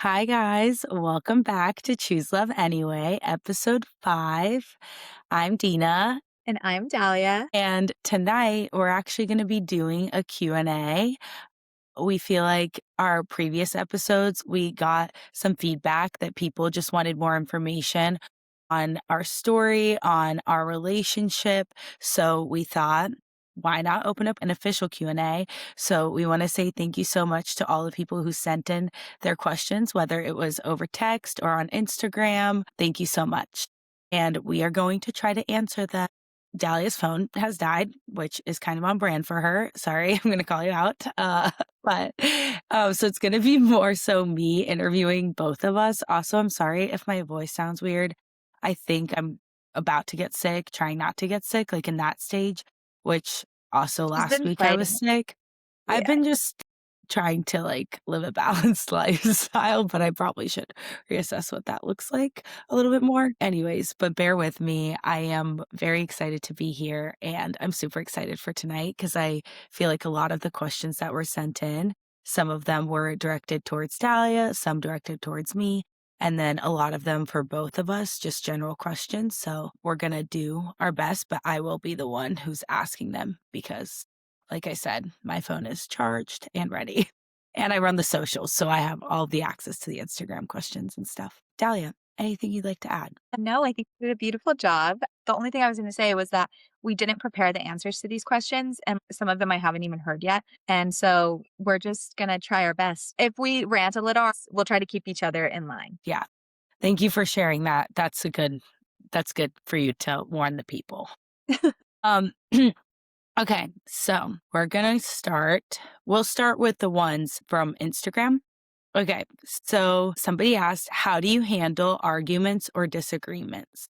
Hi, guys. Welcome back to Choose Love Anyway, episode 5. I'm Dina, And I'm Dahlia. and tonight we're actually going to be doing a Q&A. We feel like our previous episodes, we got some feedback that people just wanted more information on our story, on our relationship. So we thought, why not open up an official Q&A? So we want to say thank you so much to all the people who sent in their questions, whether it was over text or on Instagram. Thank you so much. And we are going to try to answer them. Dahlia's phone has died, which is kind of on brand for her. Sorry, I'm going to call you out. So it's going to be more so me interviewing both of us. Also, I'm sorry if my voice sounds weird. I think I'm about to get sick, trying not to get sick, like in that stage, which also She's last been week I was fighting. sick. I've Yeah. been just trying to like live a balanced lifestyle, but I probably should reassess what that looks like a little bit more. Anyways, but bear with me. I am very excited to be here and I'm super excited for tonight because I feel like a lot of the questions that were sent in, some of them were directed towards Dahlia, some directed towards me, and then a lot of them for both of us, just general questions. So we're going to do our best, but I will be the one who's asking them because, like I said, my phone is charged and ready. And I run the socials, so I have all the access to the Instagram questions and stuff. Dahlia, anything you'd like to add? No, I think you did a beautiful job. The only thing I was going to say was that we didn't prepare the answers to these questions, and some of them I haven't even heard yet. And so we're just going to try our best. If we rant a little, we'll try to keep each other in line. Yeah. Thank you for sharing that. That's good for you to warn the people. Um okay, so we're gonna start. We'll start with the ones from Instagram. Okay, so somebody asked, how do you handle arguments or disagreements?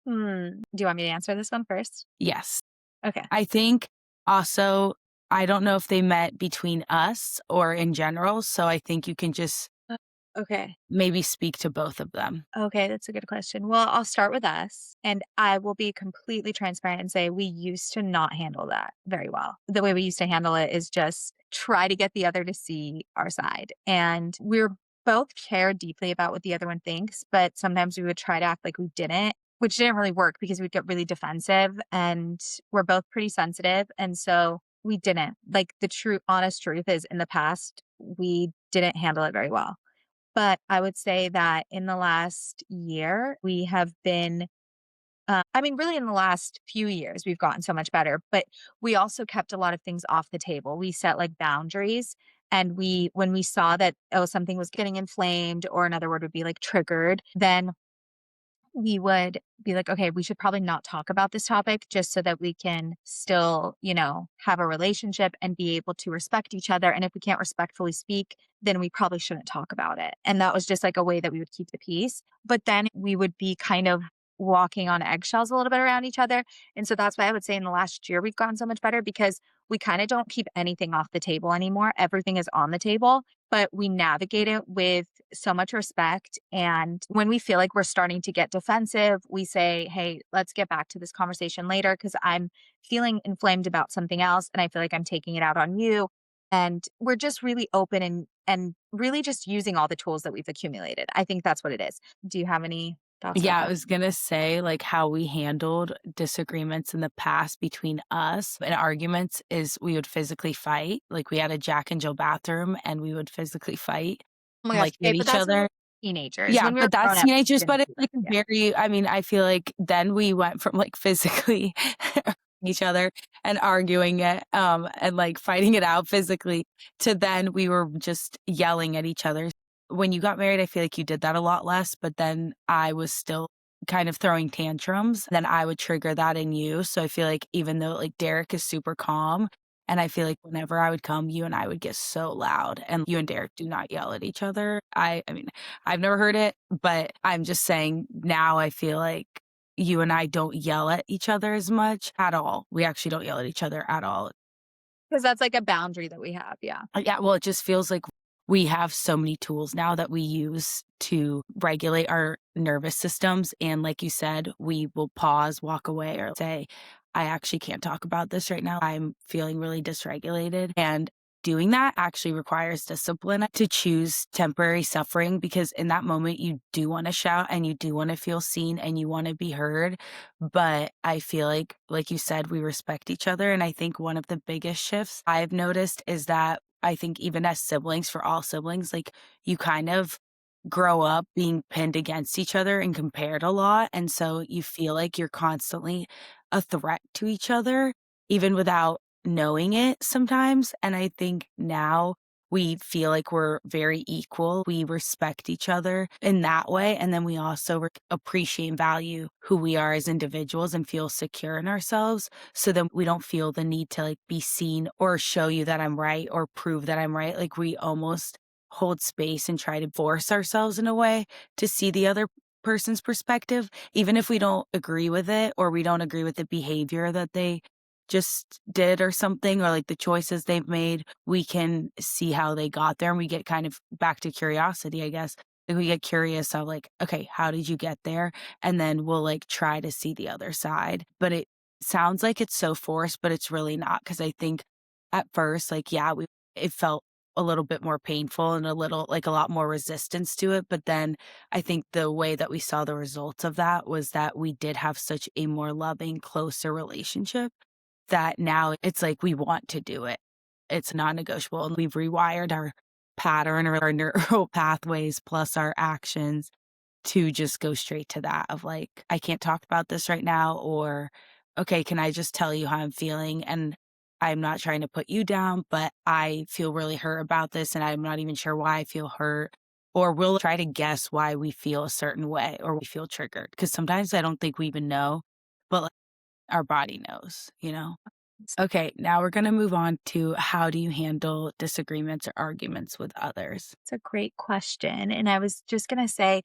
Do you want me to answer this one first? Yes. Okay. I think also, I don't know if they met between us or in general, so I think you can just Uh, Okay. maybe speak to both of them. Okay, that's a good question. Well, I'll start with us, and I will be completely transparent and say we used to not handle that very well. The way we used to handle it is just try to get the other to see our side. And we're both care deeply about what the other one thinks, but sometimes we would try to act like we didn't, which didn't really work because we'd get really defensive and we're both pretty sensitive. And so we didn't. Like the true, honest truth is in the past, we didn't handle it very well. But I would say that in the last year, we have been, I mean, really in the last few years, we've gotten so much better, but we also kept a lot of things off the table. We set like boundaries. And when we saw that, oh, something was getting inflamed, or another word would be like triggered, then we would be like, okay, we should probably not talk about this topic just so that we can still, have a relationship and be able to respect each other. And if we can't respectfully speak, then we probably shouldn't talk about it. And that was just like a way that we would keep the peace. But then we would be kind of walking on eggshells a little bit around each other. And so that's why I would say in the last year, we've gotten so much better because we kind of don't keep anything off the table anymore. Everything is on the table, but we navigate it with so much respect. And when we feel like we're starting to get defensive, we say, hey, let's get back to this conversation later because I'm feeling inflamed about something else and I feel like I'm taking it out on you. And we're just really open and really just using all the tools that we've accumulated. I think that's what it is. Do you have any thoughts about Yeah, I that? was gonna say, like, how we handled disagreements in the past between us and arguments is we would physically fight. Like, we had a Jack and Jill bathroom, and we would physically fight Oh my and, gosh. like, hit Okay, but each that's when we other. were teenagers. Yeah, When we were but grown that's up, we teenagers, but didn't it's, do that. like, a Yeah. very I mean, I feel like then we went from, like, physically each other and arguing it, and, like, fighting it out physically to then we were just yelling at each other. When you got married, I feel like you did that a lot less, but then I was still kind of throwing tantrums, then I would trigger that in you, so I feel like even though, like, Derek is super calm, and I feel like whenever I would come, you and I would get so loud, and you and Derek do not yell at each other. I mean, I've never heard it, but I'm just saying now I feel like you and I don't yell at each other as much at all. We actually don't yell at each other at all. Because that's like a boundary that we have. Yeah. Yeah, well, it just feels like we have so many tools now that we use to regulate our nervous systems. And like you said, we will pause, walk away, or say, I actually can't talk about this right now. I'm feeling really dysregulated. And doing that actually requires discipline to choose temporary suffering because in that moment you do want to shout and you do want to feel seen and you want to be heard. But I feel like you said, we respect each other. And I think one of the biggest shifts I've noticed is that I think even as siblings, for all siblings, like you kind of grow up being pinned against each other and compared a lot. And so you feel like you're constantly a threat to each other, even without knowing it sometimes. And I think now we feel like we're very equal. We respect each other in that way. And then we also appreciate and value who we are as individuals and feel secure in ourselves. So then we don't feel the need to like be seen or show you that I'm right or prove that I'm right. Like we almost hold space and try to force ourselves in a way to see the other person's perspective, even if we don't agree with it or we don't agree with the behavior that they just did or something, or like the choices they've made, we can see how they got there and we get kind of back to curiosity, I guess. Like we get curious of like, okay, how did you get there? And then we'll like try to see the other side. But it sounds like it's so forced, but it's really not. Cause I think at first, like, yeah, it felt a little bit more painful and a little like a lot more resistance to it. But then I think the way that we saw the results of that was that we did have such a more loving, closer relationship that now it's like we want to do it. It's non-negotiable, and we've rewired our pattern or our neural pathways plus our actions to just go straight to that of like, "I can't talk about this right now," or, "Okay, can I just tell you how I'm feeling? And I'm not trying to put you down, but I feel really hurt about this, and I'm not even sure why I feel hurt." Or we'll try to guess why we feel a certain way or we feel triggered. Because sometimes I don't think we even know, but, like, our body knows, you know? Okay, now we're gonna move on to how do you handle disagreements or arguments with others? It's a great question. And I was just going to say,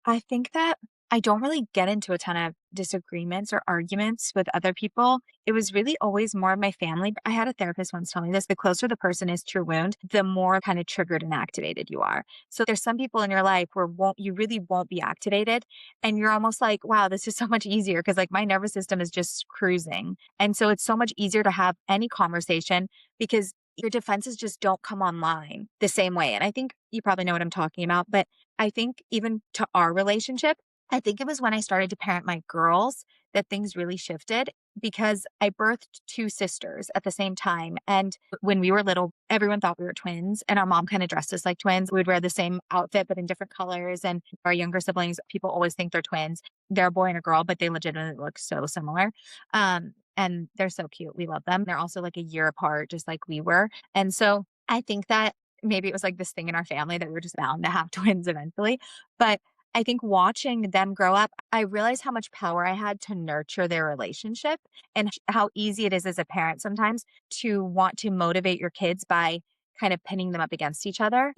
I think that I don't really get into a ton of disagreements or arguments with other people. It was really always more of my family. I had a therapist once tell me this: the closer the person is to your wound, the more kind of triggered and activated you are. So there's some people in your life where you really won't be activated. And you're almost like, wow, this is so much easier because like my nervous system is just cruising. And so it's so much easier to have any conversation because your defenses just don't come online the same way. And I think you probably know what I'm talking about, but I think even to our relationship, I think it was when I started to parent my girls that things really shifted because I birthed two sisters at the same time. And when we were little, everyone thought we were twins, and our mom kind of dressed us like twins. We'd wear the same outfit, but in different colors. And our younger siblings, people always think they're twins. They're a boy and a girl, but they legitimately look so similar. And they're so cute. We love them. They're also like a year apart, just like we were. And so I think that maybe it was like this thing in our family that we were just bound to have twins eventually. But I think watching them grow up, I realized how much power I had to nurture their relationship and how easy it is as a parent sometimes to want to motivate your kids by kind of pinning them up against each other,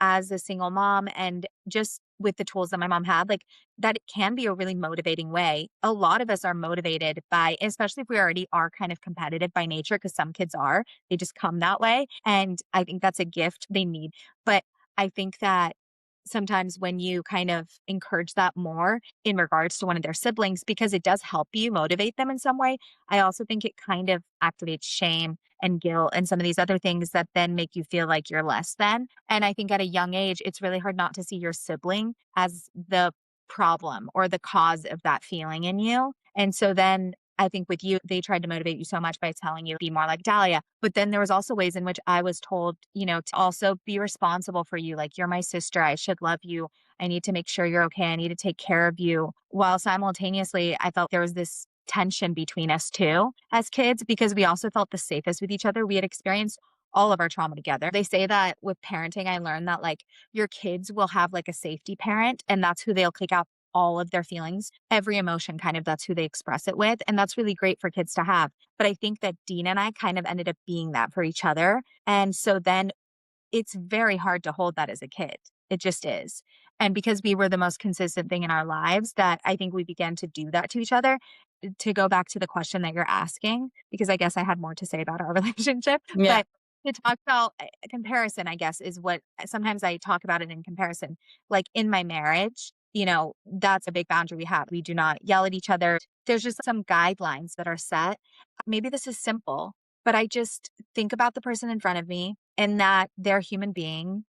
as a single mom and just with the tools that my mom had, like that it can be a really motivating way. A lot of us are motivated by, especially if we already are kind of competitive by nature, because some kids are, they just come that way. And I think that's a gift they need. But I think that sometimes when you kind of encourage that more in regards to one of their siblings, because it does help you motivate them in some way, I also think it kind of activates shame and guilt and some of these other things that then make you feel like you're less than. And I think at a young age, it's really hard not to see your sibling as the problem or the cause of that feeling in you. And so then I think with you, they tried to motivate you so much by telling you be more like Dahlia. But then there was also ways in which I was told, to also be responsible for you. Like, you're my sister. I should love you. I need to make sure you're okay. I need to take care of you. While simultaneously, I felt there was this tension between us too as kids because we also felt the safest with each other. We had experienced all of our trauma together. They say that with parenting, I learned that like your kids will have like a safety parent, and that's who they'll kick out all of their feelings, every emotion, kind of that's who they express it with. And that's really great for kids to have. But I think that Dean and I kind of ended up being that for each other. And so then it's very hard to hold that as a kid. It just is. And because we were the most consistent thing in our lives, that I think we began to do that to each other. To go back to the question that you're asking, because I guess I had more to say about our relationship, Yeah. but to talk about comparison, I guess, is what sometimes I talk about it in comparison. Like in my marriage, that's a big boundary we have. We do not yell at each other. There's just some guidelines that are set. Maybe this is simple, but I just think about the person in front of me and that they're a human being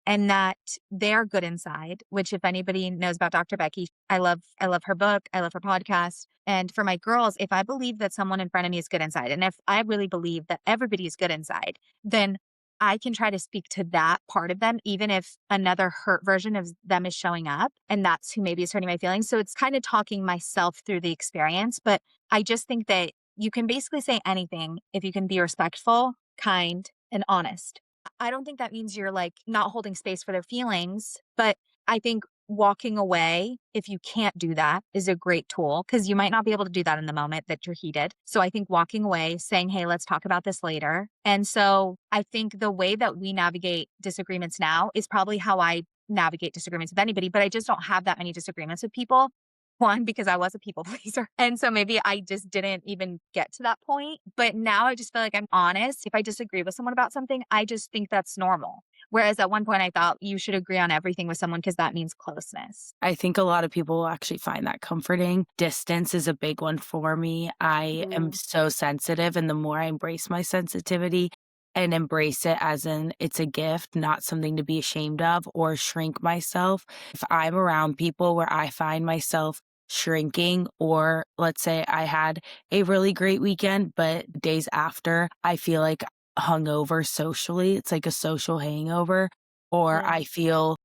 and that they're good inside, which if anybody knows about Dr. Becky, I love her book, I love her podcast. And for my girls, if I believe that someone in front of me is good inside, and if I really believe that everybody is good inside, then I can try to speak to that part of them, even if another hurt version of them is showing up. And that's who maybe is hurting my feelings. So it's kind of talking myself through the experience. But I just think that you can basically say anything if you can be respectful, kind, and honest. I don't think that means you're like not holding space for their feelings, but I think walking away, if you can't do that, is a great tool because you might not be able to do that in the moment that you're heated. So I think walking away, saying, hey, let's talk about this later. And so I think the way that we navigate disagreements now is probably how I navigate disagreements with anybody, but I just don't have that many disagreements with people. One, because I was a people pleaser. And so maybe I just didn't even get to that point. But now I just feel like I'm honest. If I disagree with someone about something, I just think that's normal. Whereas at one point I thought you should agree on everything with someone because that means closeness. I think a lot of people will actually find that comforting. Distance is a big one for me. I am Mm, so sensitive, and the more I embrace my sensitivity and embrace it as in it's a gift, not something to be ashamed of or shrink myself. If I'm around people where I find myself shrinking, or let's say I had a really great weekend, but days after I feel like hungover socially, it's like a social hangover, or mm, I feel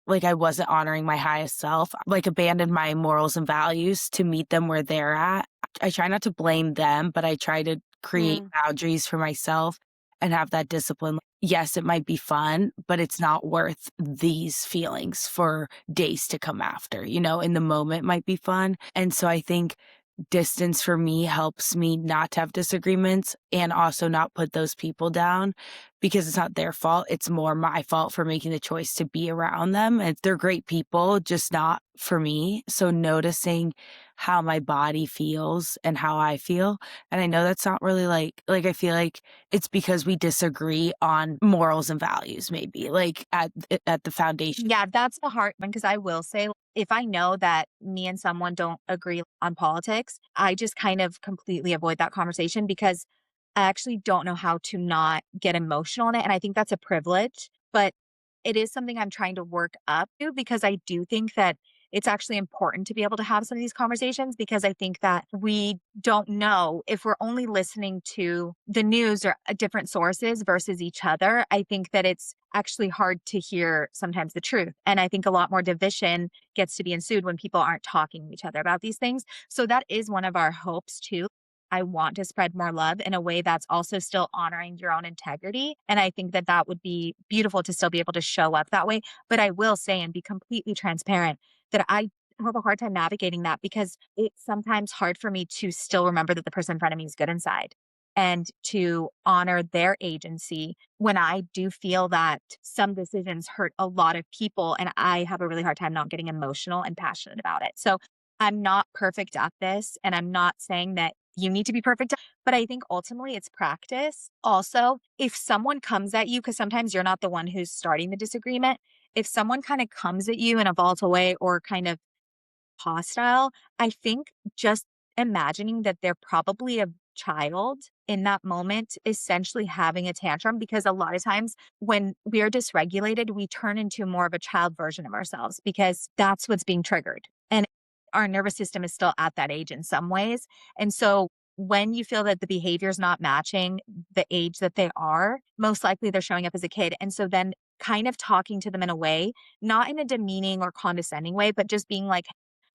like I wasn't honoring my highest self, like abandoned my morals and values to meet them where they're at. I try not to blame them, but I try to create mm, boundaries for myself and have that discipline. Yes, it might be fun, but it's not worth these feelings for days to come after. In the moment might be fun. And so I think distance for me helps me not to have disagreements and also not put those people down because it's not their fault. It's more my fault for making the choice to be around them. And they're great people, just not for me. So noticing how my body feels and how I feel. And I know that's not really like I feel like it's because we disagree on morals and values, maybe like at the foundation. yeah, that's the hard one because I will say, if I know that me and someone don't agree on politics, I just kind of completely avoid that conversation because I actually don't know how to not get emotional in it. And I think that's a privilege, but it is something I'm trying to work up to because I do think that it's actually important to be able to have some of these conversations because I think that we don't know if we're only listening to the news or different sources versus each other. I think that it's actually hard to hear sometimes the truth. And I think a lot more division gets to be ensued when people aren't talking to each other about these things. So that is one of our hopes too. I want to spread more love in a way that's also still honoring your own integrity. And I think that that would be beautiful to still be able to show up that way. But I will say and be completely transparent that I have a hard time navigating that because it's sometimes hard for me to still remember that the person in front of me is good inside and to honor their agency when I do feel that some decisions hurt a lot of people and I have a really hard time not getting emotional and passionate about it. So I'm not perfect at this and I'm not saying that you need to be perfect, but I think ultimately it's practice. Also, if someone comes at you, because sometimes you're not the one who's starting the disagreement, if someone kind of comes at you in a volatile way or kind of hostile, I think just imagining that they're probably a child in that moment, essentially having a tantrum, because a lot of times when we are dysregulated, we turn into more of a child version of ourselves because that's what's being triggered. And our nervous system is still at that age in some ways. And so when you feel that the behavior is not matching the age that they are, most likely they're showing up as a kid. And so then kind of talking to them in a way, not in a demeaning or condescending way, but just being like,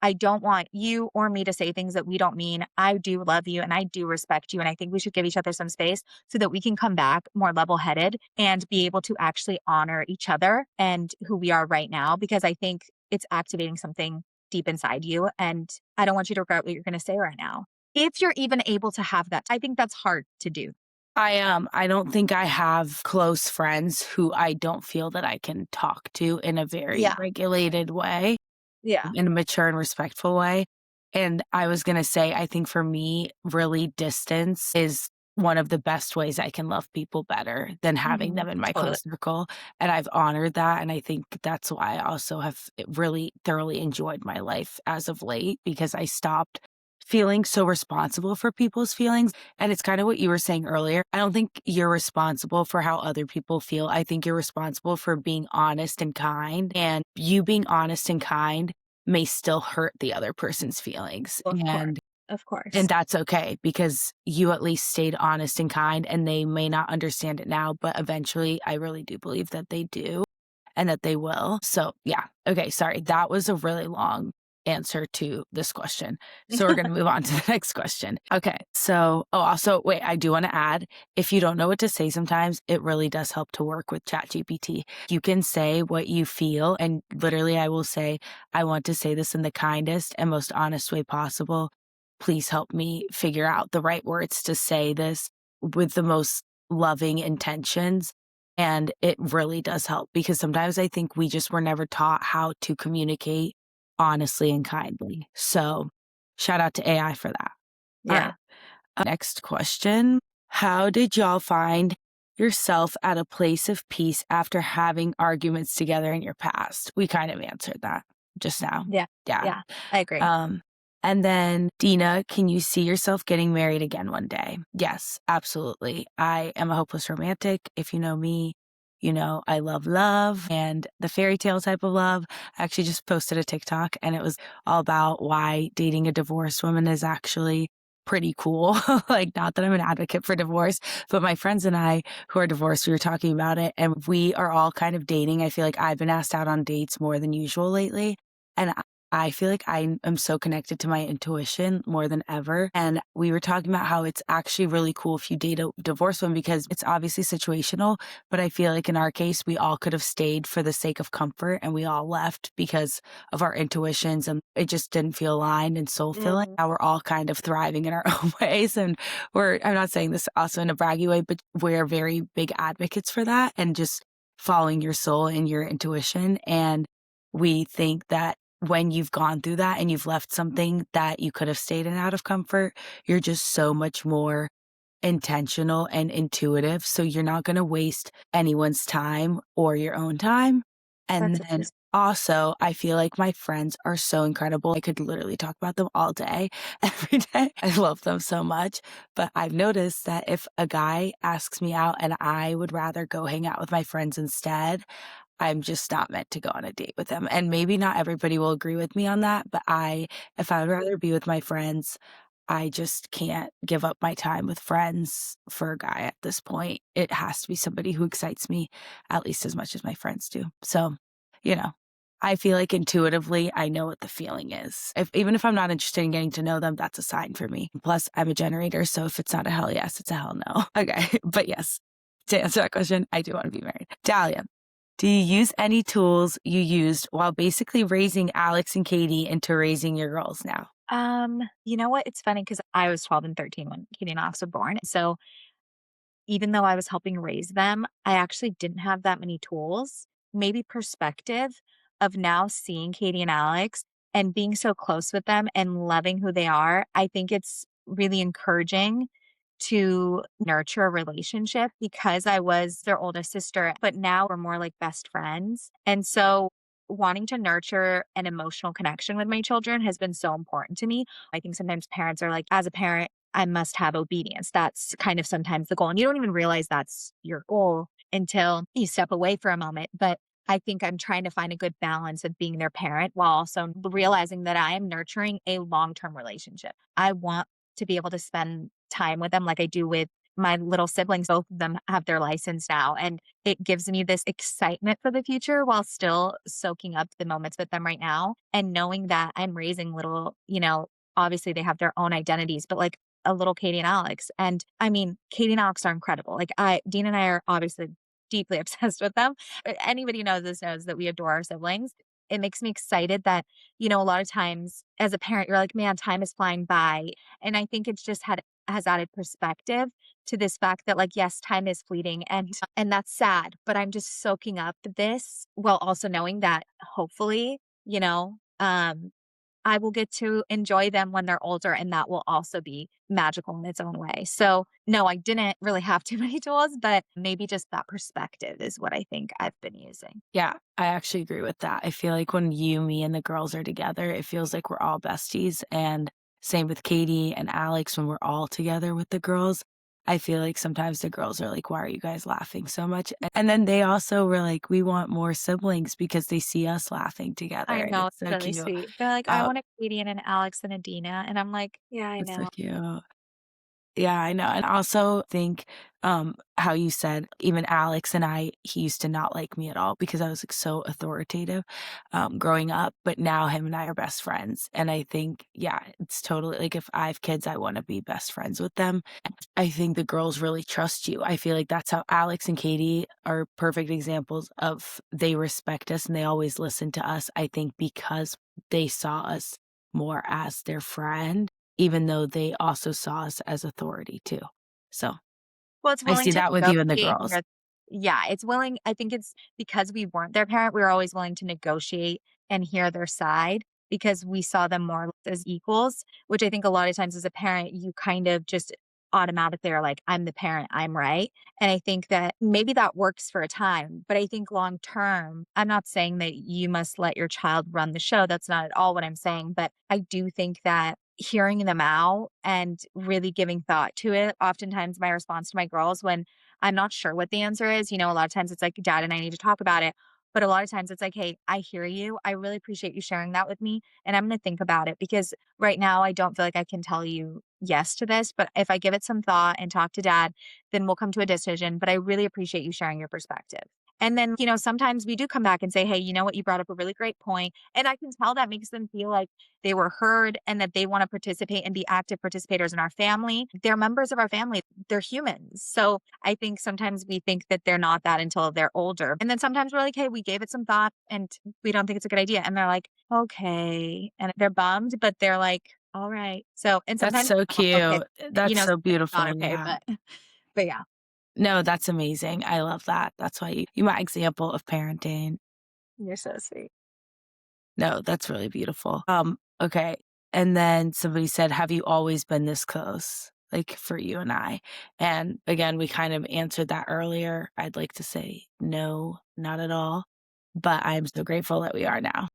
I don't want you or me to say things that we don't mean. I do love you and I do respect you. And I think we should give each other some space so that we can come back more level headed and be able to actually honor each other and who we are right now. Because I think it's activating something deep inside you. And I don't want you to regret what you're going to say right now. If you're even able to have that, I think that's hard to do. I don't think I have close friends who I don't feel that I can talk to in a very Yeah. regulated way, Yeah. in a mature and respectful way. And I was gonna say, I think for me, really distance is one of the best ways I can love people better than having Hmm. them in my Totally. close circle. And I've honored that. And I think that's why I also have really thoroughly enjoyed my life as of late because I stopped feeling so responsible for people's feelings. And it's kind of what you were saying earlier. I don't think you're responsible for how other people feel. I think you're responsible for being honest and kind. And you being honest and kind may still hurt the other person's feelings. Of course. And Of course. that's okay because you at least stayed honest and kind and they may not understand it now, but eventually I really do believe that they do and that they will. So, yeah. Okay, sorry. That was a really long answer to this question. So, we're going to move on to the next question. Okay. So, also, wait, I do want to add if you don't know what to say sometimes, it really does help to work with ChatGPT. You can say what you feel, and literally, I will say, I want to say this in the kindest and most honest way possible. Please help me figure out the right words to say this with the most loving intentions. And it really does help because sometimes I think we just were never taught how to communicate honestly and kindly. So shout out to AI for that. All Yeah. right. Next question. How did y'all find yourself at a place of peace after having arguments together in your past? We kind of answered that just now. Yeah. Yeah. Yeah. I agree. And then Dina, can you see yourself getting married again one day? Yes, absolutely. I am a hopeless romantic. If you know me, you know I love love and the fairy tale type of love. I actually just posted a TikTok and it was all about why dating a divorced woman is actually pretty cool. Like, not that I'm an advocate for divorce, but my friends and I who are divorced, we were talking about it and we are all kind of dating. I feel like I've been asked out on dates more than usual lately. And I feel like I am so connected to my intuition more than ever. And we were talking about how it's actually really cool if you date a divorced one because it's obviously situational. But I feel like in our case, we all could have stayed for the sake of comfort and we all left because of our intuitions and it just didn't feel aligned and soul filling. Mm. Now we're all kind of thriving in our own ways. And I'm not saying this also in a braggy way, but we're very big advocates for that and just following your soul and your intuition. And we think that when you've gone through that and you've left something that you could have stayed in out of comfort, you're just so much more intentional and intuitive. So you're not going to waste anyone's time or your own time. And That's then amazing. also, I feel like my friends are so incredible. I could literally talk about them all day, every day. I love them so much. But I've noticed that if a guy asks me out and I would rather go hang out with my friends instead, I'm just not meant to go on a date with him. And maybe not everybody will agree with me on that, but if I would rather be with my friends, I just can't give up my time with friends for a guy at this point. It has to be somebody who excites me at least as much as my friends do. So, you know, I feel like intuitively I know what the feeling is. Even if I'm not interested in getting to know them, that's a sign for me. Plus, I'm a generator, so if it's not a hell yes, it's a hell no. Okay, but yes, to answer that question, I do want to be married. Dahlia, do you use any tools you used while basically raising Alex and Katie into raising your girls now? You know what? It's funny because I was 12 and 13 when Katie and Alex were born. So even though I was helping raise them, I actually didn't have that many tools. Maybe perspective of now seeing Katie and Alex and being so close with them and loving who they are. I think it's really encouraging to nurture a relationship because I was their oldest sister, but now we're more like best friends. And so wanting to nurture an emotional connection with my children has been so important to me. I think sometimes parents are like, as a parent, I must have obedience. That's kind of sometimes the goal. And you don't even realize that's your goal until you step away for a moment. But I think I'm trying to find a good balance of being their parent while also realizing that I am nurturing a long term relationship. I want to be able to spend time with them like I do with my little siblings. Both of them have their license now. And it gives me this excitement for the future while still soaking up the moments with them right now. And knowing that I'm raising little, obviously they have their own identities, but like a little Katie and Alex. And I mean, Katie and Alex are incredible. Like Dean and I are obviously deeply obsessed with them. Anybody who knows this knows that we adore our siblings. It makes me excited that, a lot of times as a parent, you're like, man, time is flying by. And I think it's just has added perspective to this fact that like, yes, time is fleeting and that's sad, but I'm just soaking up this while also knowing that hopefully, I will get to enjoy them when they're older, and that will also be magical in its own way. So, no, I didn't really have too many tools, but maybe just that perspective is what I think I've been using. Yeah, I actually agree with that. I feel like when you, me, and the girls are together, it feels like we're all besties. And Same with Katie and Alex when we're all together with the girls. I feel like sometimes the girls are like, "Why are you guys laughing so much?" And then they also were like, "We want more siblings," because they see us laughing together, I and know, it's it's so really cute. sweet. They're like, "I Uh, want a Katie and an Alex and a Dina," and I'm like, "Yeah, I it's so know." cute. Yeah, I know, and I also think, how you said even Alex and I he used to not like me at all because I was, like, so authoritative, growing up, but now him and I are best friends, and I think, yeah, it's totally like, if I have kids, I wanna be best friends with them. I think the girls really trust you. I feel like that's how Alex and Katie are perfect examples of they respect us and they always listen to us, I think because they saw us more as their friend even though they also saw us as authority too. So, Well, it's I willing see to that with you and the negotiate and girls. hear. Yeah, it's willing. I think it's because we weren't their parent, we were always willing to negotiate and hear their side because we saw them more as equals, which I think a lot of times as a parent, you kind of just automatically are like, "I'm the parent, I'm right." And I think that maybe that works for a time, but I think long term, I'm not saying that you must let your child run the show, that's not at all what I'm saying, but I do think that hearing them out and really giving thought to it. Oftentimes, my response to my girls when I'm not sure what the answer is, a lot of times it's like, Dad and I need to talk about it. But a lot of times it's like, hey, I hear you. I really appreciate you sharing that with me. And I'm going to think about it because right now I don't feel like I can tell you yes to this. But if I give it some thought and talk to Dad, then we'll come to a decision. But I really appreciate you sharing your perspective. And then, sometimes we do come back and say, hey, you know what? You brought up a really great point. And I can tell that makes them feel like they were heard and that they want to participate and be active participators in our family. They're members of our family. They're humans. So I think sometimes we think that they're not that until they're older. And then sometimes we're like, hey, we gave it some thought and we don't think it's a good idea. And they're like, okay. And they're bummed, but they're like, all right. So, and That's sometimes, so okay, cute. That's so sometimes it's not beautiful, okay, yeah. but yeah, No, that's amazing. I love that. That's why you my example of parenting. you're so sweet. No, that's really beautiful. Okay, and then somebody said, "Have you always been this close?" Like, for you and I. And again, we kind of answered that earlier. I'd like to say, "No, not at all," but I'm so grateful that we are now.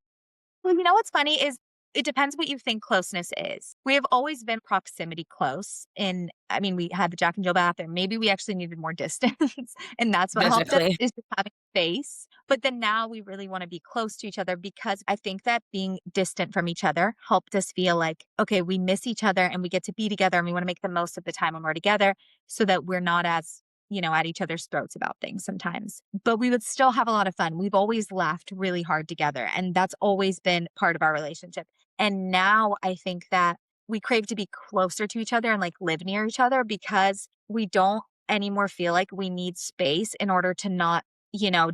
Well, what's funny is it depends what you think closeness is. We have always been proximity close. I mean, we had the Jack and Jill bathroom. Maybe we actually needed more distance. And that's what helped us Physically. is just having space. But then now we really want to be close to each other because I think that being distant from each other helped us feel like, okay, we miss each other and we get to be together and we want to make the most of the time when we're together so that we're not as at each other's throats about things sometimes. But we would still have a lot of fun. We've always laughed really hard together, and that's always been part of our relationship. And now I think that we crave to be closer to each other and like live near each other because we don't anymore feel like we need space in order to not,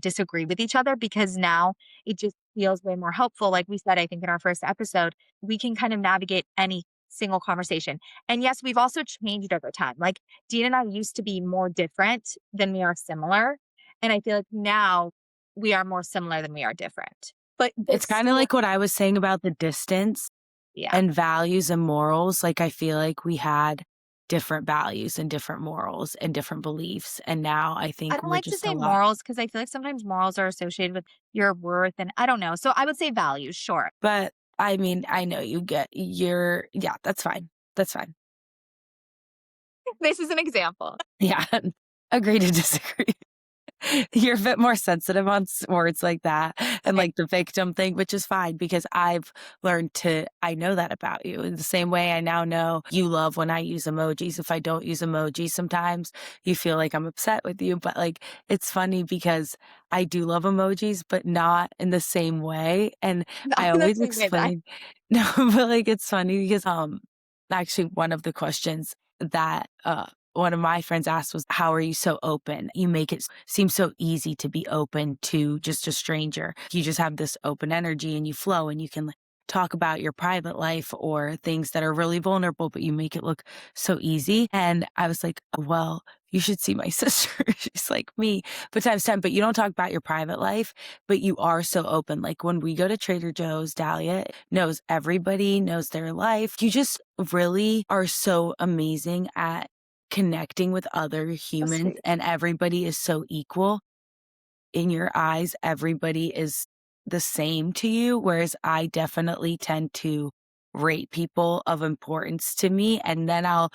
disagree with each other because now it just feels way more helpful. Like we said, I think in our first episode, we can kind of navigate any single conversation. And yes, we've also changed over time. Like Dean and I used to be more different than we are similar. And I feel like now we are more similar than we are different. But It's kinda still, like what I was saying about the distance yeah. and values and morals, like, I feel like we had different values and different morals and different beliefs, and now I I think don't we're like to just a say lot. morals because I feel like sometimes morals are associated with your worth and I don't know. So I would say values, sure. But, I mean, I know you get you're yeah, that's fine. That's fine. This is an example. Yeah. Agree to disagree. You're a bit more sensitive on words like that and Same. like the victim thing, which is fine because I've learned to, I know that about you in the same way I now know you love when I use emojis. If I don't use emojis sometimes, you feel like I'm upset with you. But like, it's funny because I do love emojis, but not in the same way. And Not I in the always same way that explain, no, but like, it's funny because, actually one of the questions that, one of my friends asked was, "How are you so open? You make it seem so easy to be open to just a stranger. You just have this open energy and you flow and you can like, talk about your private life or things that are really vulnerable, but you make it look so easy." And I was like, "Well, you should see my sister. She's like me, but times 10. But you don't talk about your private life, but you are so open. Like when we go to Trader Joe's, Dahlia knows everybody, knows their life. You just really are so amazing at connecting with other so humans sweet. and everybody is so equal. In your eyes, everybody is the same to you, whereas I definitely tend to rate people of importance to me, and then I'll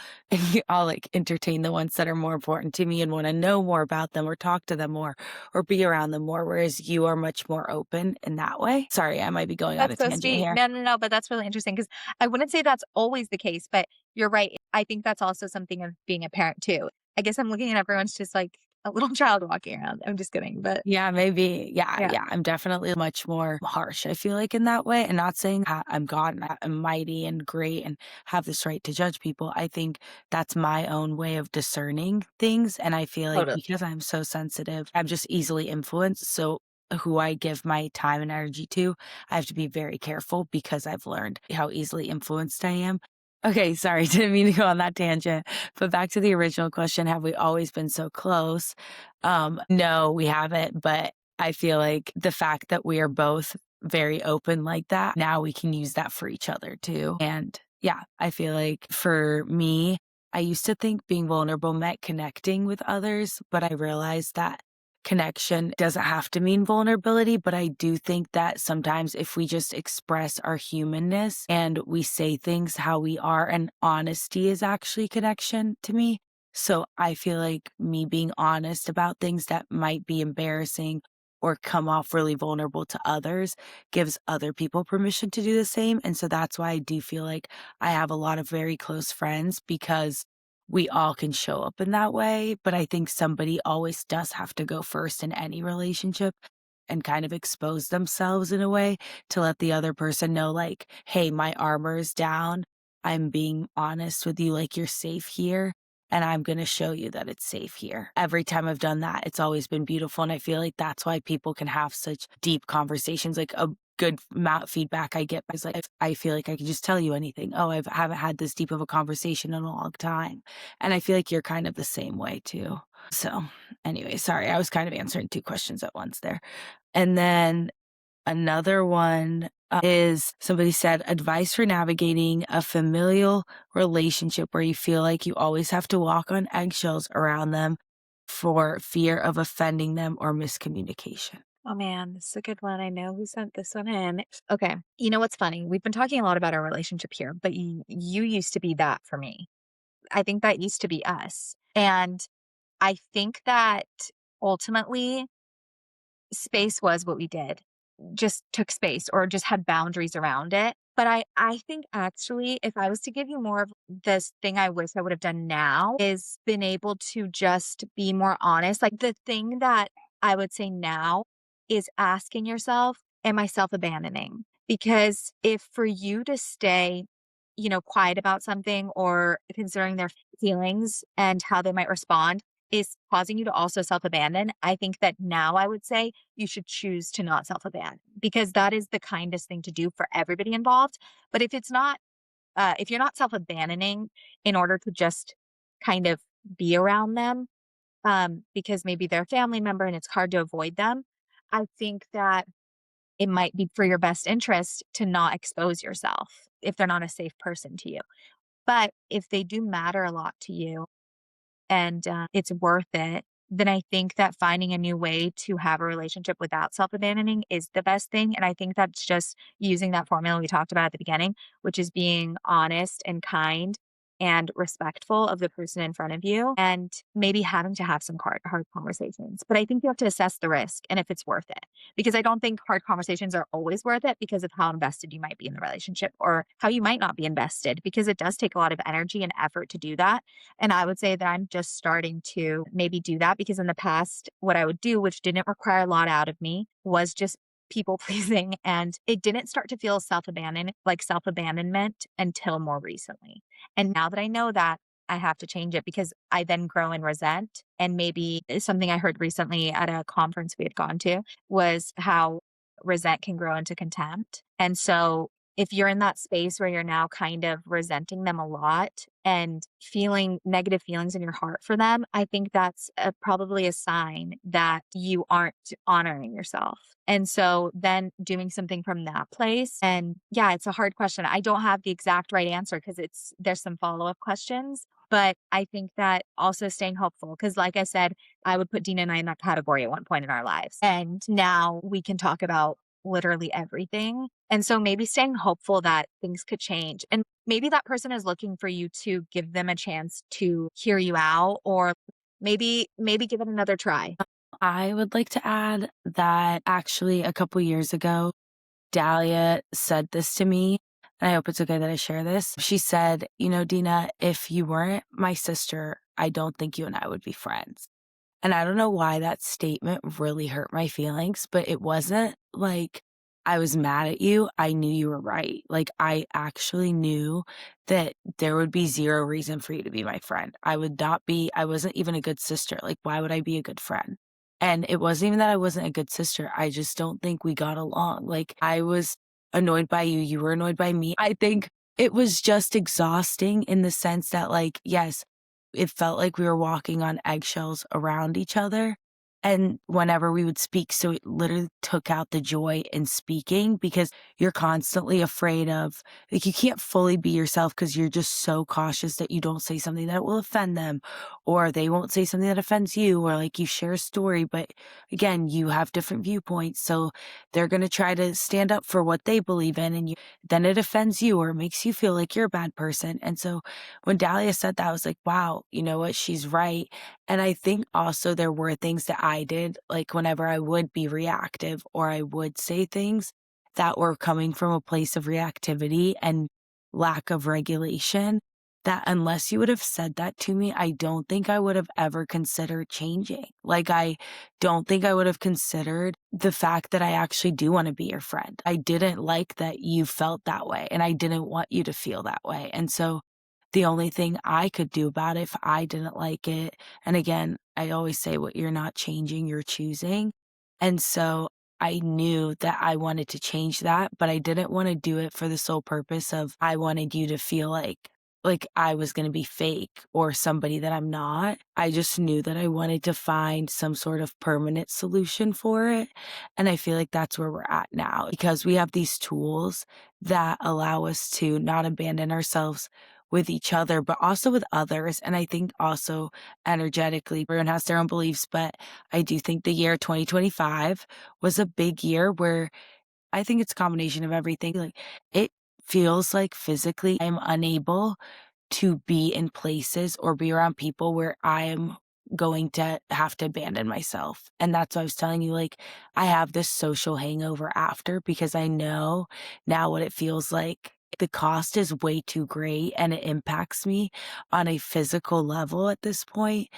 like entertain the ones that are more important to me and want to know more about them or talk to them more or be around them more, whereas you are much more open in that way. Sorry, I might be going on a That's so tangent sweet. here. No, no, no, but that's really interesting because I wouldn't say that's always the case, but you're right. I think that's also something of being a parent too. I guess I'm looking at everyone's just like a little child walking around. I'm just kidding, but Yeah, maybe. Yeah, yeah, yeah. I'm definitely much more harsh, I feel like, in that way. And not saying I'm God and I'm mighty and great and have this right to judge people. I think that's my own way of discerning things. And I feel like totally. because I'm so sensitive, I'm just easily influenced. So who I give my time and energy to, I have to be very careful because I've learned how easily influenced I am. Okay, sorry, didn't mean to go on that tangent. But back to the original question, have we always been so close? No, we haven't, but I feel like the fact that we are both very open like that, now we can use that for each other too. And yeah, I feel like for me, I used to think being vulnerable meant connecting with others, but I realized that connection doesn't have to mean vulnerability. But I do think that sometimes if we just express our humanness and we say things how we are, and honesty is actually connection to me. So I feel like me being honest about things that might be embarrassing or come off really vulnerable to others gives other people permission to do the same. And so that's why I do feel like I have a lot of very close friends because we all can show up in that way. But I think somebody always does have to go first in any relationship and kind of expose themselves in a way to let the other person know, like, hey, my armor is down. I'm being honest with you, like, you're safe here. And I'm going to show you that it's safe here. Every time I've done that, it's always been beautiful. And I feel like that's why people can have such deep conversations. Like a good amount feedback I get is like, I feel like I can just tell you anything. Oh, haven't had this deep of a conversation in a long time. And I feel like you're kind of the same way too. So, anyway, sorry, I was kind of answering two questions at once there. And then another one is somebody said advice for navigating a familial relationship where you feel like you always have to walk on eggshells around them for fear of offending them or miscommunication. Oh man, this is a good one. I know who sent this one in. Okay. You know what's funny? We've been talking a lot about our relationship here, but you used to be that for me. I think that used to be us. And I think that ultimately space was what we did. Just took space or just had boundaries around it. But I think actually if I was to give you more of this thing I wish I would have done now is been able to just be more honest. Like the thing that I would say now is asking yourself, am I self-abandoning? Because if for you to stay, quiet about something or considering their feelings and how they might respond is causing you to also self-abandon, I think that now I would say you should choose to not self-abandon because that is the kindest thing to do for everybody involved. But if it's not, if you're not self-abandoning in order to just kind of be around them, because maybe they're a family member and it's hard to avoid them, I think that it might be for your best interest to not expose yourself if they're not a safe person to you. But if they do matter a lot to you, and it's worth it, then I think that finding a new way to have a relationship without self abandoning is the best thing. And I think that's just using that formula we talked about at the beginning, which is being honest and kind and respectful of the person in front of you and maybe having to have some hard conversations. But I think you have to assess the risk and if it's worth it. Because I don't think hard conversations are always worth it because of how invested you might be in the relationship or how you might not be invested because it does take a lot of energy and effort to do that. And I would say that I'm just starting to maybe do that because in the past, what I would do, which didn't require a lot out of me, was just people pleasing. And it didn't start to feel self abandonment until more recently. And now that I know that, I have to change it because I then grow and resent. And maybe something I heard recently at a conference we had gone to was how resent can grow into contempt. And so if you're in that space where you're now kind of resenting them a lot and feeling negative feelings in your heart for them, I think that's probably a sign that you aren't honoring yourself. And so then doing something from that place. And yeah, it's a hard question. I don't have the exact right answer because there's some follow-up questions. But I think that also staying hopeful, because like I said, I would put Dina and I in that category at one point in our lives. And now we can talk about literally everything And so maybe staying hopeful that things could change. And maybe that person is looking for you to give them a chance to hear you out, or maybe give it another try. I would like to add that actually a couple years ago, Dahlia said this to me, and I hope it's okay that I share this. She said, "You know, Dina, if you weren't my sister, I don't think you and I would be friends." And I don't know why that statement really hurt my feelings, but it wasn't like I was mad at you. I knew you were right. Like, I actually knew that there would be 0 reason for you to be my friend. I wasn't even a good sister. Like, why would I be a good friend? And it wasn't even that I wasn't a good sister. I just don't think we got along. Like, I was annoyed by you. You were annoyed by me. I think it was just exhausting in the sense that, like, yes, it felt like we were walking on eggshells around each other, and whenever we would speak, so it literally took out the joy in speaking because you're constantly afraid of like, you can't fully be yourself because 'cause you're just so cautious that you don't say something that will offend them, or they won't say something that offends you, or, like, you share a story, but again, you have different viewpoints, so they're gonna try to stand up for what they believe in, and you then it offends you or makes you feel like you're a bad person, and so when Dahlia said that, I was like, "Wow, you know what? She's right." And I think also there were things that I did, like whenever I would be reactive or I would say things that were coming from a place of reactivity and lack of regulation, that unless you would have said that to me, I don't think I would have ever considered changing. Like, I don't think I would have considered the fact that I actually do want to be your friend. I didn't like that you felt that way, and I didn't want you to feel that way. And so the only thing I could do about it if I didn't like it, and again, I always say what you're not changing, you're choosing. And so I knew that I wanted to change that, but I didn't wanna do it for the sole purpose of I wanted you to feel like I was gonna be fake or somebody that I'm not. I just knew that I wanted to find some sort of permanent solution for it, and I feel like that's where we're at now because we have these tools that allow us to not abandon ourselves with each other, but also with others. And I think also energetically, everyone has their own beliefs, but I do think the year 2025 was a big year where I think it's a combination of everything. Like, it feels like physically I'm unable to be in places or be around people where I am going to have to abandon myself. And that's why I was telling you, like, I have this social hangover after because I know now what it feels like. The cost is way too great and it impacts me on a physical level at this point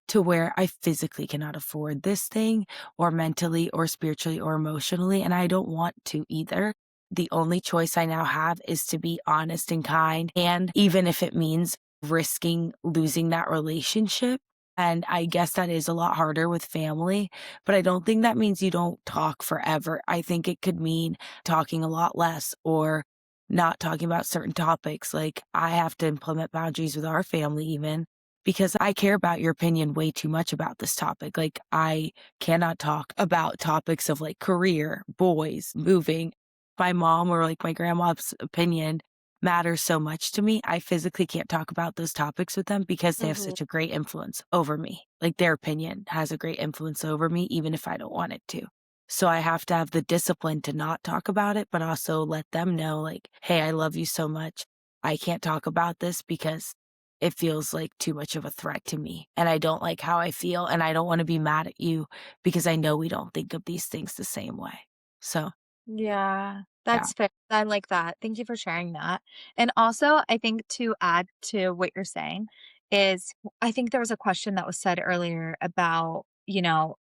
to where I physically cannot afford this thing or mentally or spiritually or emotionally. And I don't want to either. The only choice I now have is to be honest and kind. And even if it means risking losing that relationship, and I guess that is a lot harder with family, but I don't think that means you don't talk forever. I think it could mean talking a lot less or not talking about certain topics. Like, I have to implement boundaries with our family, even because I care about your opinion way too much about this topic. Like, I cannot talk about topics of like career, boys, moving, my mom or like my grandma's opinion matters so much to me. I physically can't talk about those topics with them because they have Mhm. such a great influence over me. Like, their opinion has a great influence over me, even if I don't want it to. So I have to have the discipline to not talk about it, but also let them know, like, hey, I love you so much. I can't talk about this because it feels like too much of a threat to me. And I don't like how I feel. And I don't want to be mad at you because I know we don't think of these things the same way. So, Yeah, yeah. that's fair. I like that. Thank you for sharing that. And also, I think to add to what you're saying is I think there was a question that was said earlier about,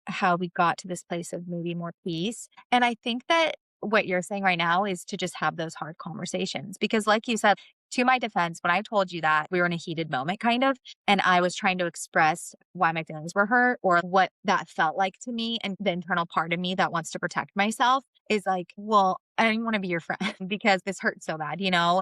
how we got to this place of maybe more peace. And I think that what you're saying right now is to just have those hard conversations because like you said, to my defense, when I told you that we were in a heated moment kind of, and I was trying to express why my feelings were hurt or what that felt like to me and the internal part of me that wants to protect myself is like, well, I don't even want to be your friend because this hurts so bad,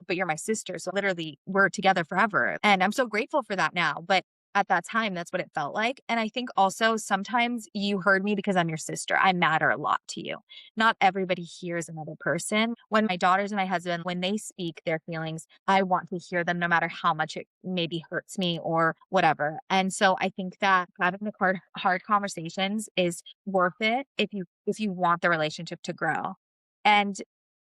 but you're my sister. So literally we're together forever. And I'm so grateful for that now. But at that time, that's what it felt like. And I think also sometimes you heard me because I'm your sister. I matter a lot to you. Not everybody hears another person. When my daughters and my husband, when they speak their feelings, I want to hear them no matter how much it maybe hurts me or whatever. And so I think that having the hard conversations is worth it if you want the relationship to grow. And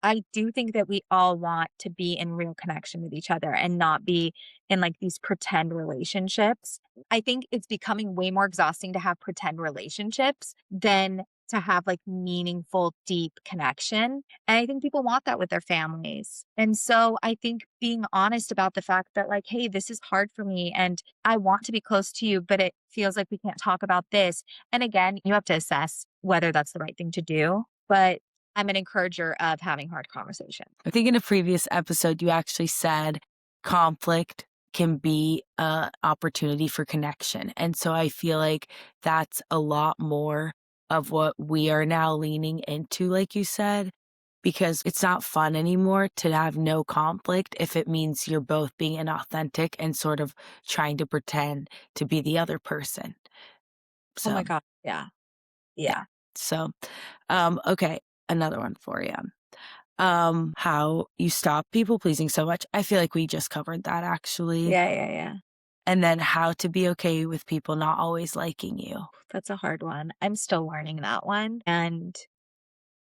I do think that we all want to be in real connection with each other and not be in like these pretend relationships. I think it's becoming way more exhausting to have pretend relationships than to have like meaningful, deep connection. And I think people want that with their families. And so I think being honest about the fact that, like, hey, this is hard for me and I want to be close to you, but it feels like we can't talk about this. And again, you have to assess whether that's the right thing to do. But I'm an encourager of having hard conversations. I think in a previous episode, you actually said conflict can be a opportunity for connection. And so I feel like that's a lot more of what we are now leaning into, like you said, because it's not fun anymore to have no conflict if it means you're both being inauthentic and sort of trying to pretend to be the other person. Oh So, my god. Yeah. yeah. Yeah. So, okay, another one for you. How you stop people pleasing so much. I feel like we just covered that actually. Yeah, yeah, yeah. And then how to be okay with people not always liking you. That's a hard one. I'm still learning that one. And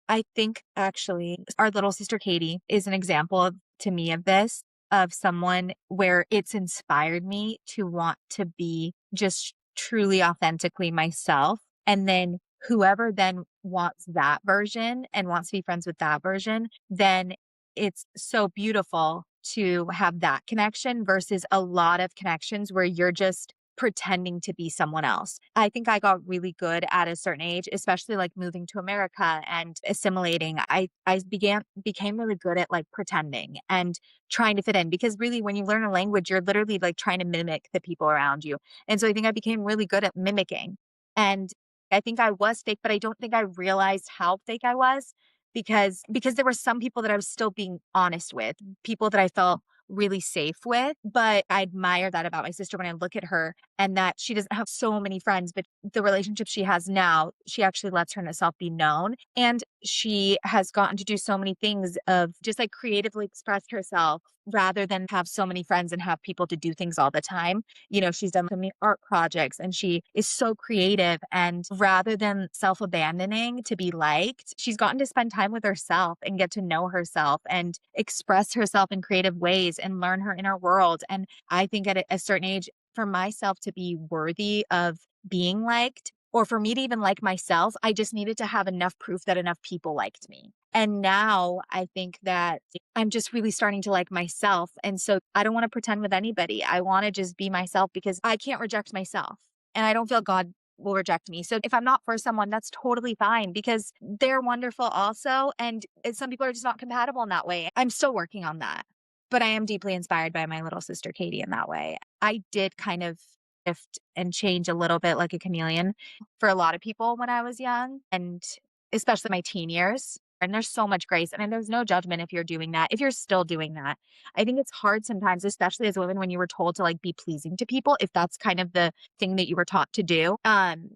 I think actually our little sister Katie is an example of to me of this, of someone where it's inspired me to want to be just truly authentically myself. And then whoever then wants that version and wants to be friends with that version, then it's so beautiful to have that connection versus a lot of connections where you're just pretending to be someone else. I think I got really good at a certain age, especially like moving to America and assimilating. I became really good at like pretending and trying to fit in because really when you learn a language, you're literally like trying to mimic the people around you. And so I think I became really good at mimicking. And I think I was fake, but I don't think I realized how fake I was because there were some people that I was still being honest with, people that I felt really safe with. But I admire that about my sister when I look at her and that she doesn't have so many friends, but the relationship she has now, she actually lets herself be known. And she has gotten to do so many things of just like creatively express herself rather than have so many friends and have people to do things all the time. You know, she's done so many art projects and she is so creative. And rather than self abandoning to be liked, she's gotten to spend time with herself and get to know herself and express herself in creative ways and learn her inner world. And I think at a certain age, for myself to be worthy of being liked, or for me to even like myself, I just needed to have enough proof that enough people liked me. And now I think that I'm just really starting to like myself. And so I don't want to pretend with anybody. I want to just be myself because I can't reject myself. And I don't feel God will reject me. So if I'm not for someone, that's totally fine because they're wonderful also. And some people are just not compatible in that way. I'm still working on that. But I am deeply inspired by my little sister Katie in that way. I did kind of shift and change a little bit like a chameleon for a lot of people when I was young and especially my teen years. And there's so much grace and there's no judgment if you're doing that, if you're still doing that. I think it's hard sometimes, especially as women, when you were told to like be pleasing to people, if that's kind of the thing that you were taught to do, and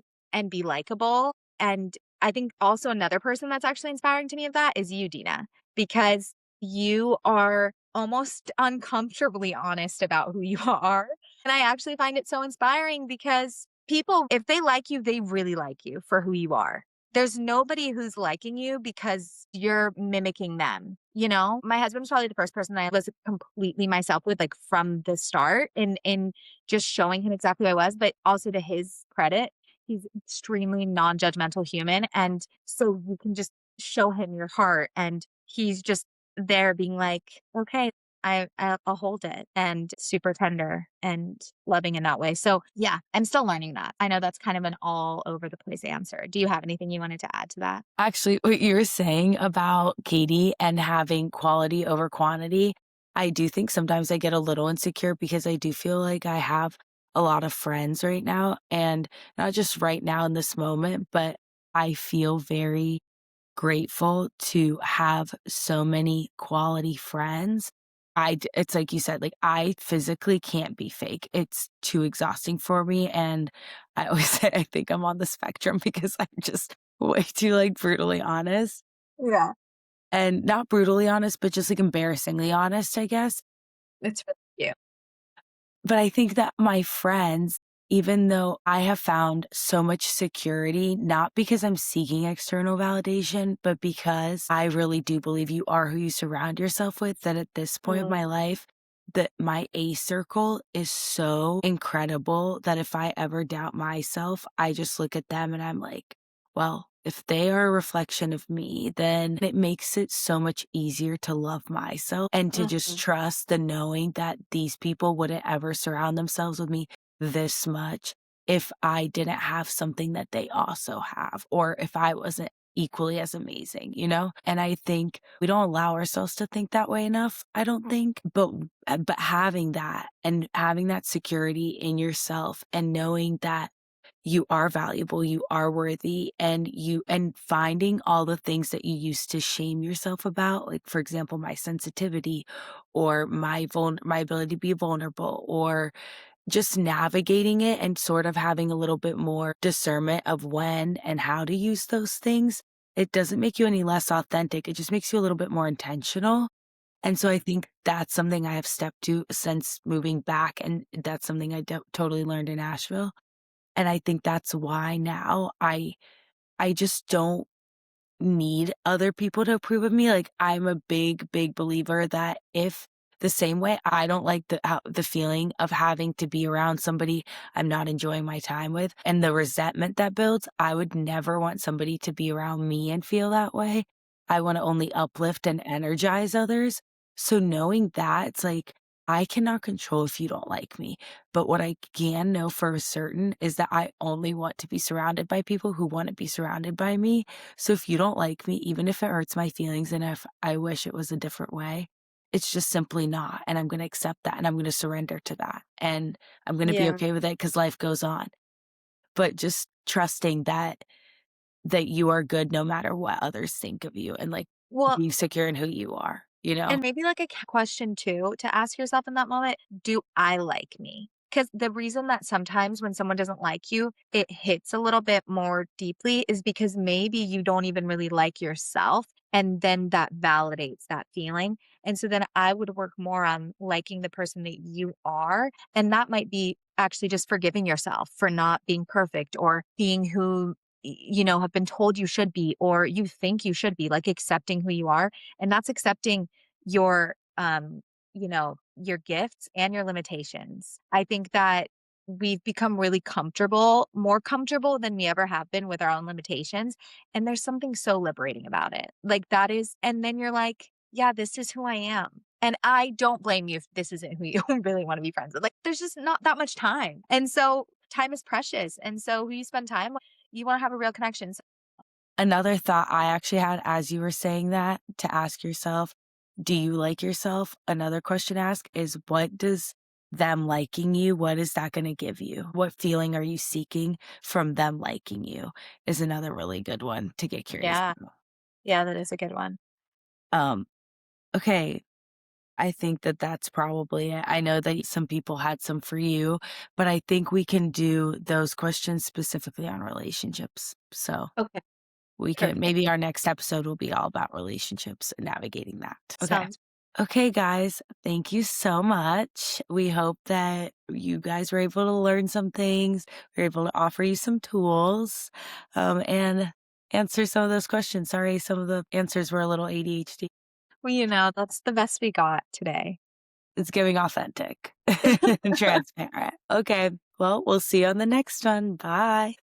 be likable. And I think also another person that's actually inspiring to me of that is you, Dina, because you are almost uncomfortably honest about who you are. And I actually find it so inspiring because people, if they like you, they really like you for who you are. There's nobody who's liking you because you're mimicking them. You know, my husband's probably the first person I was completely myself with, like from the start, in just showing him exactly who I was. But also to his credit, he's extremely non-judgmental human, and so you can just show him your heart, and he's just there being like, okay, I'll hold it and super tender and loving in that way. So yeah, I'm still learning that. I know that's kind of an all over the place answer. Do you have anything you wanted to add to that? Actually, what you were saying about Katie and having quality over quantity, I do think sometimes I get a little insecure because I do feel like I have a lot of friends right now. And not just right now in this moment, but I feel very grateful to have so many quality friends. It's like you said, like I physically can't be fake. It's too exhausting for me. And I always say I think I'm on the spectrum because I'm just way too like brutally honest. Yeah, And not brutally honest, but just like embarrassingly honest, I guess. it's really cute. But I think that my friends even though I have found so much security, not because I'm seeking external validation, but because I really do believe you are who you surround yourself with, that at this point of Mm, my life, that my A circle is so incredible that if I ever doubt myself, I just look at them and I'm like, well, if they are a reflection of me, then it makes it so much easier to love myself and to just mhm. trust the knowing that these people wouldn't ever surround themselves with me this much if I didn't have something that they also have, or if I wasn't equally as amazing, you know? And I think we don't allow ourselves to think that way enough, I don't think. But having that and having that security in yourself and knowing that you are valuable, you are worthy, and finding all the things that you used to shame yourself about, like for example, my sensitivity or my ability to be vulnerable or just navigating it and sort of having a little bit more discernment of when and how to use those things, it doesn't make you any less authentic. It just makes you a little bit more intentional. And so I think that's something I have stepped to since moving back. And that's something totally learned in Nashville. And I think that's why now I just don't need other people to approve of me. Like, I'm a big, big believer that if the same way I don't like the feeling of having to be around somebody I'm not enjoying my time with and the resentment that builds, I would never want somebody to be around me and feel that way. I want to only uplift and energize others. So knowing that, it's like, I cannot control if you don't like me. But what I can know for certain is that I only want to be surrounded by people who want to be surrounded by me. So if you don't like me, even if it hurts my feelings and if I wish it was a different way, it's just simply not. And I'm going to accept that and I'm going to surrender to that. And I'm going to be Yeah. okay with it because life goes on. But just trusting that you are good no matter what others think of you and like Well, being secure in who you are, you know? and maybe like a question too to ask yourself in that moment, do I like me? Because the reason that sometimes when someone doesn't like you, it hits a little bit more deeply is because maybe you don't even really like yourself. And then that validates that feeling. And so then I would work more on liking the person that you are. And that might be actually just forgiving yourself for not being perfect or being who, have been told you should be or you think you should be, like accepting who you are. And that's accepting your your gifts and your limitations. I think that we've become really comfortable, more comfortable than we ever have been with our own limitations, and there's something so liberating about it. Like that is and then you're like, yeah, this is who I am. And I don't blame you if this isn't who you really want to be friends with. Like there's just not that much time. And so time is precious. And so who you spend time with, you want to have a real connection. Another thought I actually had as you were saying that to ask yourself, do you like yourself? Another question to ask is what does them liking you, what is that going to give you? What feeling are you seeking from them liking you? Is another really good one to get curious Yeah. about. Yeah, that is a good one. Um, okay. I think that that's probably it. I know that some people had some for you, but I think we can do those questions specifically on relationships. So Okay. we can Perfect. maybe our next episode will be all about relationships and navigating that. Okay. Sounds Okay, guys, thank you so much. We hope that you guys were able to learn some things. We are able to offer you some tools and answer some of those questions. Sorry, some of the answers were a little ADHD. well, that's the best we got today. It's giving authentic and transparent. Okay, well, we'll see you on the next one. Bye.